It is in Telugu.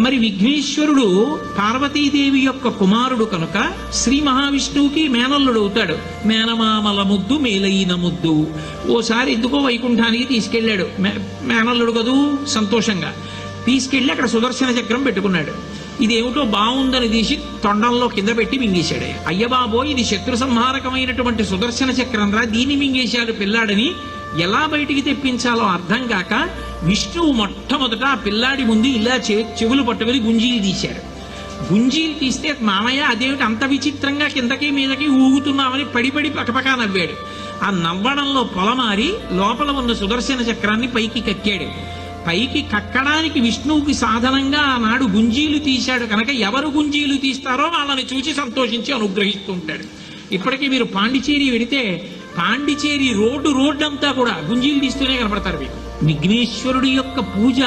మరి విఘ్నేశ్వరుడు పార్వతీదేవి యొక్క కుమారుడు కనుక శ్రీ మహావిష్ణువుకి మేనల్లుడు అవుతాడు. మేనమామల ముద్దు మేలైన ముద్దు. ఓసారి ఎందుకో వైకుంఠానికి తీసుకెళ్లాడు, మేనల్లుడు కదూ సంతోషంగా తీసుకెళ్లి అక్కడ సుదర్శన చక్రం పెట్టుకున్నాడు. ఇదేమిటో బాగుందని తీసి తొండంలో కింద పెట్టి మింగేశాడు. అయ్యబాబో ఇది శత్రు సంహారకమైనటువంటి సుదర్శన చక్రం రా, దీన్ని మింగేశాడు పిల్లాడని ఎలా బయటికి తెప్పించాలో అర్థం కాక విష్ణువు మొట్టమొదట ఆ పిల్లాడి ముందు ఇలా చెవులు పట్టుకుని గుంజీలు తీశాడు. గుంజీలు తీస్తే మామయ్య అదేమిటి అంత విచిత్రంగా కిందకి మీదకి ఊగుతున్నామని పడి పకపకా నవ్వాడు. ఆ నవ్వడంలో పొలమారి లోపల ఉన్న సుదర్శన చక్రాన్ని పైకి కక్కాడు. పైకి కక్కడానికి విష్ణువుకి సాధనంగా ఆనాడు గుంజీలు తీశాడు కనుక ఎవరు గుంజీలు తీస్తారో వాళ్ళని చూసి సంతోషించి అనుగ్రహిస్తూ ఉంటాడు. ఇప్పటికీ మీరు పాండిచేరి వెడితే పాండిచేరి రోడ్డు అంతా కూడా గుంజీలు తీస్తూనే కనపడతారు మీకు. విఘ్నేశ్వరుడి యొక్క పూజ